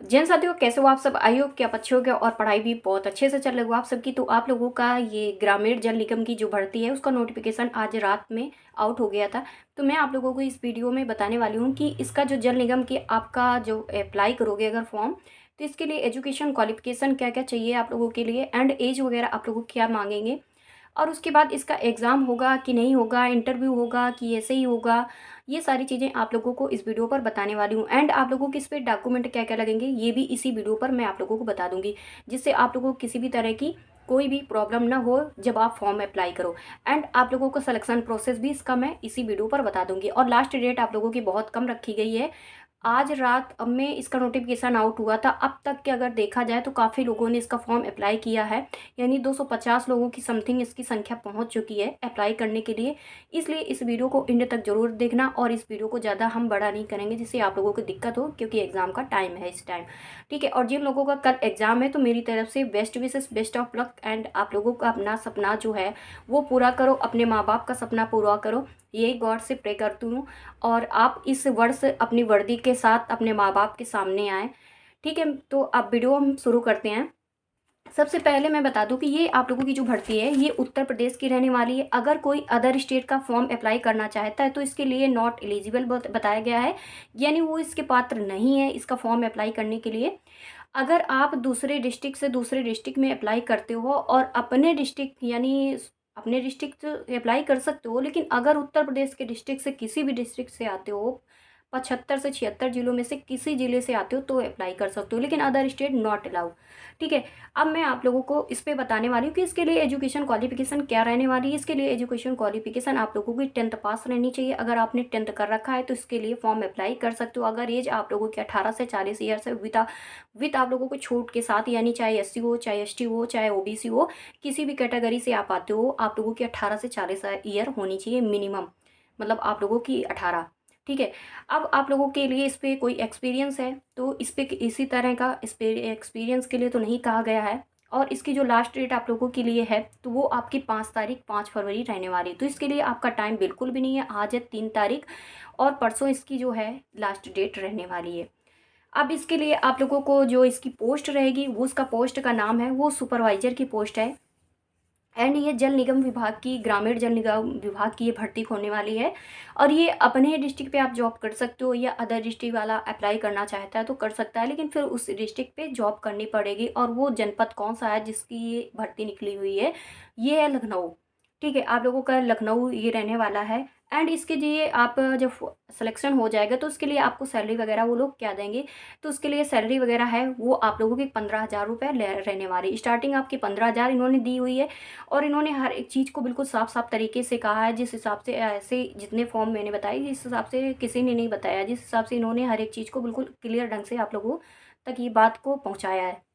जैन साथियों, कैसे हो आप सब? आई होप कि आप अच्छे हो गए और पढ़ाई भी बहुत अच्छे से चल रही हो आप सबकी। तो आप लोगों का ये ग्रामीण जल निगम की जो भर्ती है उसका नोटिफिकेशन आज रात में आउट हो गया था। तो मैं आप लोगों को इस वीडियो में बताने वाली हूँ कि इसका जो जल निगम की आपका जो अप्लाई करोगे अगर फॉर्म, तो इसके लिए एजुकेशन क्वालिफिकेशन क्या क्या चाहिए आप लोगों के लिए, एंड एज वगैरह आप लोगों को क्या मांगेंगे, और उसके बाद इसका एग्ज़ाम होगा कि नहीं होगा, इंटरव्यू होगा कि ऐसे ही होगा, ये सारी चीज़ें आप लोगों को इस वीडियो पर बताने वाली हूँ। एंड आप लोगों के इस पे डॉक्यूमेंट क्या क्या लगेंगे ये भी इसी वीडियो पर मैं आप लोगों को बता दूंगी, जिससे आप लोगों को किसी भी तरह की कोई भी प्रॉब्लम ना हो जब आप फॉर्म अप्लाई करो। एंड आप लोगों को सिलेक्शन प्रोसेस भी इसका मैं इसी वीडियो पर बता दूंगी। और लास्ट डेट आप लोगों की बहुत कम रखी गई है, आज रात अब में इसका नोटिफिकेशन आउट हुआ था। अब तक के अगर देखा जाए तो काफ़ी लोगों ने इसका फॉर्म अप्लाई किया है, यानी 250 लोगों की समथिंग इसकी संख्या पहुंच चुकी है अप्लाई करने के लिए। इसलिए इस वीडियो को एंड तक जरूर देखना, और इस वीडियो को ज़्यादा हम बड़ा नहीं करेंगे जिससे आप लोगों को दिक्कत हो, क्योंकि एग्ज़ाम का टाइम है इस टाइम। ठीक है, और जिन लोगों का कल एग्ज़ाम है तो मेरी तरफ से best wishes, best of luck. And आप लोगों का अपना सपना जो है वो पूरा करो, अपने माँ बाप का सपना पूरा करो, यही गॉड से प्रे करती हूँ। और आप इस वर्ष अपनी वर्दी के साथ अपने माँ बाप के सामने आए। ठीक है, तो अब वीडियो हम शुरू करते हैं। सबसे पहले मैं बता दूं कि ये आप लोगों की जो भर्ती है ये उत्तर प्रदेश की रहने वाली है। अगर कोई अदर स्टेट का फॉर्म अप्लाई करना चाहता है तो इसके लिए नॉट एलिजिबल बताया गया है, यानी वो इसके पात्र नहीं है इसका फॉर्म अप्लाई करने के लिए। अगर आप दूसरे डिस्ट्रिक्ट से दूसरे डिस्ट्रिक्ट में अप्लाई करते हो और अपने डिस्ट्रिक्ट यानी अपने डिस्ट्रिक्ट से अप्लाई कर सकते हो, लेकिन अगर उत्तर प्रदेश के डिस्ट्रिक्ट से किसी भी डिस्ट्रिक्ट से आते हो, 75 से 76 जिलों में से किसी जिले से आते हो तो अप्लाई कर सकते हो, लेकिन अदर स्टेट नॉट अलाउ। ठीक है, अब मैं आप लोगों को इस पे बताने वाली हूँ कि इसके लिए एजुकेशन क्वालिफिकेशन क्या रहने वाली है। इसके लिए एजुकेशन क्वालिफिकेशन आप लोगों की 10th पास रहनी चाहिए। अगर आपने 10th कर रखा है तो इसके लिए फॉर्म अप्लाई कर सकते हो। अगर एज आप लोगों की 18 से 40 ईयर से विद आप लोगों को छूट के साथ, यानी चाहे SC हो, चाहे ST हो, चाहे OBC हो, किसी भी कैटेगरी से आप आते हो, आप लोगों की 18 से 40 ईयर होनी चाहिए मिनिमम, मतलब आप लोगों की 18। ठीक है, अब आप लोगों के लिए इस पे कोई एक्सपीरियंस है तो इस पे इसी तरह का इस पे एक्सपीरियंस के लिए तो नहीं कहा गया है। और इसकी जो लास्ट डेट आप लोगों के लिए है तो वो आपकी 5 तारीख 5 फरवरी रहने वाली है। तो इसके लिए आपका टाइम बिल्कुल भी नहीं है, आज है 3 तारीख और परसों इसकी जो है लास्ट डेट रहने वाली है। अब इसके लिए आप लोगों को जो इसकी पोस्ट रहेगी वो, उसका पोस्ट का नाम है वो सुपरवाइजर की पोस्ट है। एंड ये जल निगम विभाग की, ग्रामीण जल निगम विभाग की ये भर्ती होने वाली है। और ये अपने डिस्ट्रिक्ट पे आप जॉब कर सकते हो, या अदर डिस्ट्रिक्ट वाला अप्लाई करना चाहता है तो कर सकता है, लेकिन फिर उस डिस्ट्रिक्ट पे जॉब करनी पड़ेगी। और वो जनपद कौन सा है जिसकी ये भर्ती निकली हुई है, ये है लखनऊ। ठीक है, आप लोगों का लखनऊ ये रहने वाला है। एंड इसके लिए आप जब सिलेक्शन हो जाएगा तो उसके लिए आपको सैलरी वगैरह वो लोग क्या देंगे, तो उसके लिए सैलरी वगैरह है वो आप लोगों की 15,000 रुपये रहने वाली। स्टार्टिंग आपकी 15,000 इन्होंने दी हुई है। और इन्होंने हर एक चीज़ को बिल्कुल साफ साफ तरीके से कहा है, जिस हिसाब से ऐसे जितने फॉर्म मैंने बताए इस हिसाब से किसी ने नहीं बताया, जिस हिसाब से इन्होंने हर एक चीज़ को बिल्कुल क्लियर ढंग से आप लोगों तक ये बात को पहुंचाया है।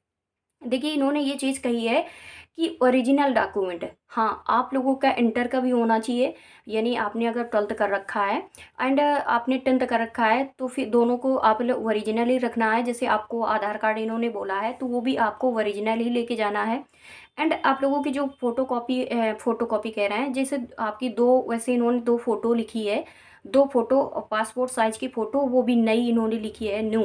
देखिए, इन्होंने ये चीज़ कही है कि ओरिजिनल डॉक्यूमेंट, हाँ, आप लोगों का इंटर का भी होना चाहिए, यानी आपने अगर 12th कर रखा है एंड आपने 10th कर रखा है तो फिर दोनों को आप लोग ओरिजिनल ही रखना है। जैसे आपको आधार कार्ड इन्होंने बोला है तो वो भी आपको ओरिजिनल ही लेके जाना है। एंड आप लोगों की जो फोटो कॉपी कह रहे हैं, जैसे आपकी दो, वैसे इन्होंने 2 फोटो लिखी है, 2 फोटो पासपोर्ट साइज की फ़ोटो, वो भी नई इन्होंने लिखी है, न्यू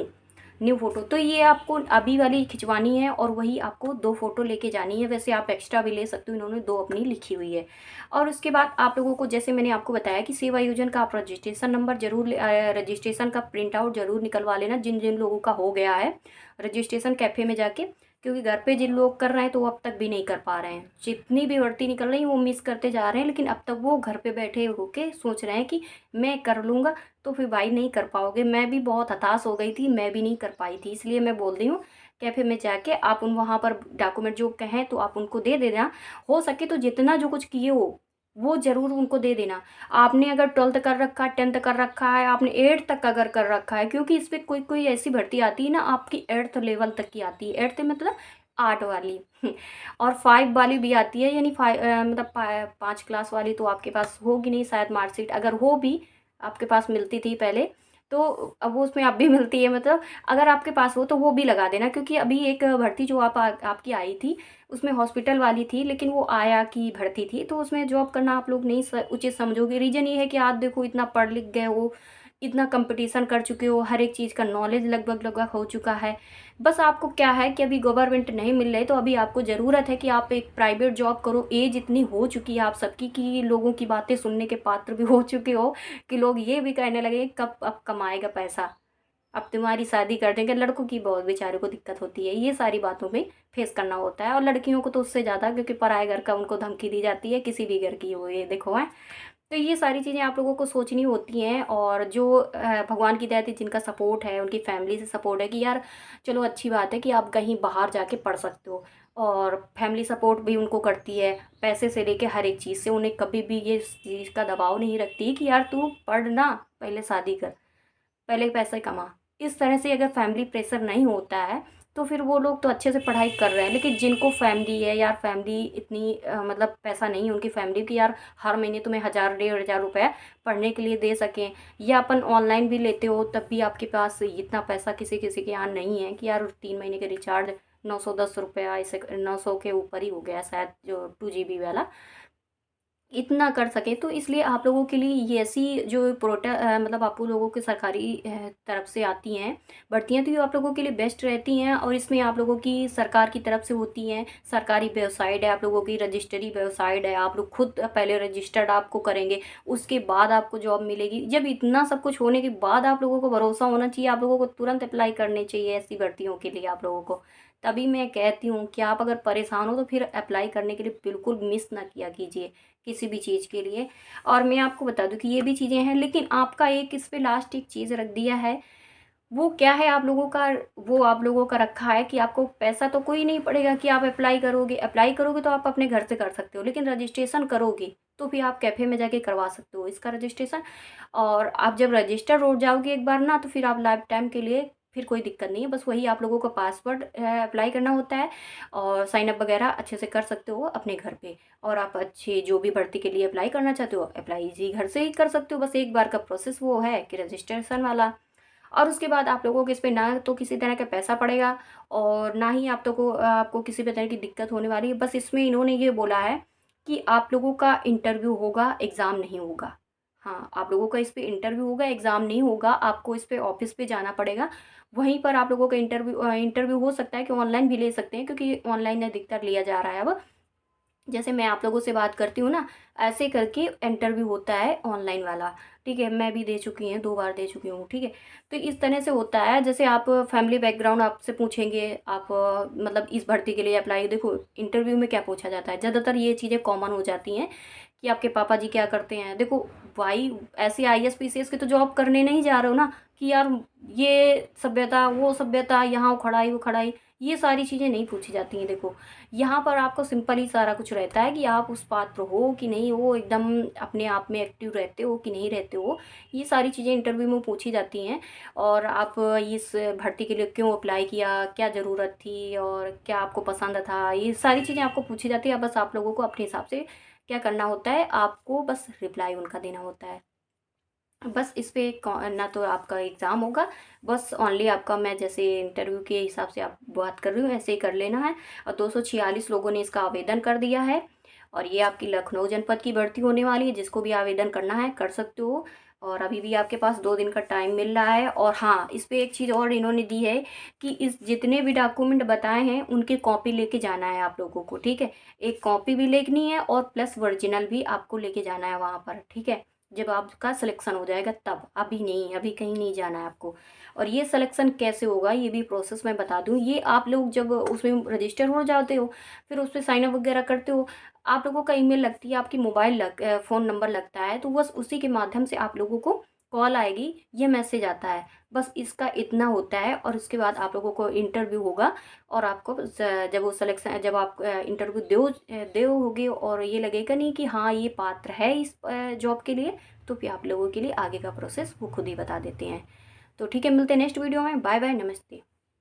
न्यू फोटो। तो ये आपको अभी वाली खिंचवानी है और वही आपको 2 फोटो लेके जानी है। वैसे आप एक्स्ट्रा भी ले सकते हो, इन्होंने 2 अपनी लिखी हुई है। और उसके बाद आप लोगों को, जैसे मैंने आपको बताया कि सेवा योजना का आप रजिस्ट्रेशन नंबर जरूर रजिस्ट्रेशन का प्रिंट आउट जरूर निकलवा लेना, जिन जिन लोगों का हो गया है रजिस्ट्रेशन कैफे में जाके। क्योंकि घर पे जिन लोग कर रहे हैं तो वो अब तक भी नहीं कर पा रहे हैं, जितनी भी भर्ती निकल रही है वो मिस करते जा रहे हैं, लेकिन अब तक वो घर पे बैठे होके सोच रहे हैं कि मैं कर लूँगा। तो फिर भाई नहीं कर पाओगे। मैं भी बहुत हताश हो गई थी, मैं भी नहीं कर पाई थी, इसलिए मैं बोल रही हूँ कैफे में जाके आप उन वहाँ पर डॉक्यूमेंट जो कहें तो आप उनको दे देना। हो सके तो जितना जो कुछ किए हो वो जरूर उनको दे देना। आपने अगर 12th कर रखा है, 10th कर रखा है, आपने 8th तक अगर कर रखा है, क्योंकि इस पर कोई कोई ऐसी भर्ती आती है ना आपकी 8th लेवल तक की आती है, 8th मतलब 8 वाली और 5 वाली भी आती है, यानी 5 मतलब 5 क्लास वाली तो आपके पास होगी नहीं शायद मार्कशीट, अगर हो भी आपके पास मिलती थी पहले तो अब वो उसमें अब भी मिलती है, मतलब अगर आपके पास हो तो वो भी लगा देना। क्योंकि अभी एक भर्ती जो आपकी आई थी उसमें हॉस्पिटल वाली थी, लेकिन वो आया की भर्ती थी, तो उसमें जॉब करना आप लोग नहीं उचित समझोगे। रीज़न ये है कि आप देखो इतना पढ़ लिख गए हो, इतना कंपटीशन कर चुके हो, हर एक चीज़ का नॉलेज लगभग लगभग हो चुका है। बस आपको क्या है कि अभी गवर्नमेंट नहीं मिल रही, तो अभी आपको ज़रूरत है कि आप एक प्राइवेट जॉब करो। एज इतनी हो चुकी है आप सबकी कि लोगों की बातें सुनने के पात्र भी हो चुके हो कि लोग ये भी कहने लगे कब अब कमाएगा पैसा, अब तुम्हारी शादी कर देंगे। लड़कों की बहुत बेचारे को दिक्कत होती है, ये सारी बातों में फेस करना होता है, और लड़कियों को तो उससे ज़्यादा, क्योंकि पराए घर का उनको धमकी दी जाती है, किसी भी घर की हो ये देखो है। तो ये सारी चीज़ें आप लोगों को सोचनी होती हैं। और जो भगवान की दया थी, जिनका सपोर्ट है, उनकी फैमिली से सपोर्ट है कि यार चलो अच्छी बात है कि आप कहीं बाहर जाके पढ़ सकते हो, और फैमिली सपोर्ट भी उनको करती है, पैसे से लेके हर एक चीज़ से। उन्हें कभी भी ये चीज़ का दबाव नहीं रखती कि यार तू पढ़ ना, पहले शादी कर, पहले पैसे कमा। इस तरह से अगर फैमिली प्रेशर नहीं होता है तो फिर वो लोग तो अच्छे से पढ़ाई कर रहे हैं। लेकिन जिनको फैमिली है यार, फैमिली इतनी मतलब पैसा नहीं है उनकी फैमिली की यार हर महीने तुम्हें 1,000 1,500 रुपये पढ़ने के लिए दे सकें, या अपन ऑनलाइन भी लेते हो तब भी आपके पास इतना पैसा किसी किसी के यहाँ नहीं है कि यार 3 महीने के रिचार्ज 910 रुपया, ऐसे 900 के ऊपर ही हो गया शायद, जो 2 GB वाला इतना कर सके। तो इसलिए आप लोगों के लिए ये ऐसी जो मतलब आप लोगों के सरकारी तरफ से आती हैं भर्तियाँ, तो ये आप लोगों के लिए बेस्ट रहती हैं। और इसमें आप लोगों की सरकार की तरफ से होती हैं, सरकारी वेबसाइट है, आप लोगों की रजिस्ट्री वेबसाइट है, आप लोग खुद पहले रजिस्टर्ड आपको करेंगे, उसके बाद आपको जॉब मिलेगी। जब इतना सब कुछ होने के बाद आप लोगों को भरोसा होना चाहिए, आप लोगों को तुरंत अप्लाई करने चाहिए ऐसी भर्तियों के लिए आप लोगों को। तभी मैं कहती हूँ कि आप अगर परेशान हो तो फिर अप्लाई करने के लिए बिल्कुल मिस ना किया कीजिए किसी भी चीज़ के लिए। और मैं आपको बता दूं कि ये भी चीज़ें हैं, लेकिन आपका एक इस पे लास्ट एक चीज़ रख दिया है। वो क्या है आप लोगों का, वो आप लोगों का रखा है कि आपको पैसा तो कोई नहीं पड़ेगा कि आप अप्लाई करोगे तो आप अपने घर से कर सकते हो, लेकिन रजिस्ट्रेशन करोगे तो फिर आप कैफ़े में जाके करवा सकते हो इसका रजिस्ट्रेशन। और आप जब रजिस्टर हो जाओगे एक बार ना, तो फिर आप लाइफ टाइम के लिए फिर कोई दिक्कत नहीं है। बस वही आप लोगों का पासवर्ड अप्लाई करना होता है, और साइन अप वगैरह अच्छे से कर सकते हो अपने घर पे। और आप अच्छे जो भी भर्ती के लिए अप्लाई करना चाहते हो, अप्लाई इजी घर से ही कर सकते हो। बस एक बार का प्रोसेस वो है कि रजिस्ट्रेशन वाला। और उसके बाद आप लोगों को इस पे ना तो किसी तरह का पैसा पड़ेगा, और ना ही आपको किसी भी तरह की दिक्कत होने वाली है। बस इसमें इन्होंने ये बोला है कि आप लोगों का इंटरव्यू होगा, एग्ज़ाम नहीं होगा। हाँ, आप लोगों का इस पे इंटरव्यू होगा, एग्ज़ाम नहीं होगा। आपको इस पे ऑफिस पे जाना पड़ेगा, वहीं पर आप लोगों का इंटरव्यू हो सकता है कि ऑनलाइन भी ले सकते हैं, क्योंकि ऑनलाइन अधिकतर लिया जा रहा है अब। जैसे मैं आप लोगों से बात करती हूँ ना, ऐसे करके इंटरव्यू होता है ऑनलाइन वाला। ठीक है, मैं भी दे चुकी हूँ, 2 बार दे चुकी हूँ। ठीक है, तो इस तरह से होता है। जैसे आप फैमिली बैकग्राउंड आपसे पूछेंगे, आप मतलब इस भर्ती के लिए अप्लाई, देखो इंटरव्यू में क्या पूछा जाता है, ज़्यादातर ये चीज़ें कॉमन हो जाती हैं कि आपके पापा जी क्या करते हैं। देखो भाई, ऐसे IAS PCS की तो जॉब करने नहीं जा रहे हो ना कि यार ये सभ्यता वो सभ्यता, यहाँ वो खड़ाई, ये सारी चीज़ें नहीं पूछी जाती हैं। देखो यहाँ पर आपको सिंपल ही सारा कुछ रहता है कि आप उस पात्र हो कि नहीं हो, एकदम अपने आप में एक्टिव रहते हो कि नहीं रहते हो, ये सारी चीज़ें इंटरव्यू में पूछी जाती हैं। और आप इस भर्ती के लिए क्यों अप्लाई किया, क्या ज़रूरत थी, और क्या आपको पसंद था, ये सारी चीज़ें आपको पूछी जाती है। बस आप लोगों को अपने हिसाब से क्या करना होता है, आपको बस रिप्लाई उनका देना होता है। बस इस पे ना तो आपका एग्ज़ाम होगा, बस ओनली आपका, मैं जैसे इंटरव्यू के हिसाब से आप बात कर रही हूँ ऐसे ही कर लेना है। और 246 लोगों ने इसका आवेदन कर दिया है, और ये आपकी लखनऊ जनपद की भर्ती होने वाली है। जिसको भी आवेदन करना है कर सकते हो, और अभी भी आपके पास 2 दिन का टाइम मिल रहा है। और हाँ, इस पे एक चीज़ और इन्होंने दी है कि इस जितने भी डॉक्यूमेंट बताए हैं उनकी कॉपी लेके जाना है आप लोगों को। ठीक है, एक कॉपी भी लेनी है और प्लस ओरिजिनल भी आपको लेके जाना है वहाँ पर। ठीक है, जब आपका सिलेक्शन हो जाएगा तब, अभी नहीं, अभी कहीं नहीं जाना है आपको। और ये सिलेक्शन कैसे होगा ये भी प्रोसेस मैं बता दूं। ये आप लोग जब उसमें रजिस्टर हो जाते हो, फिर उस पर साइन अप वगैरह करते हो, आप लोगों का ईमेल लगती है, आपकी फ़ोन नंबर लगता है, तो बस उसी के माध्यम से आप लोगों को कॉल आएगी, ये मैसेज आता है। बस इसका इतना होता है, और उसके बाद आप लोगों को इंटरव्यू होगा। और आपको जब वो सिलेक्शन, जब आप इंटरव्यू दोगे और ये लगेगा नहीं कि हाँ ये पात्र है इस जॉब के लिए, तो फिर आप लोगों के लिए आगे का प्रोसेस वो खुद ही बता देते हैं। तो ठीक है, मिलते हैं नेक्स्ट वीडियो में। बाय बाय, नमस्ते।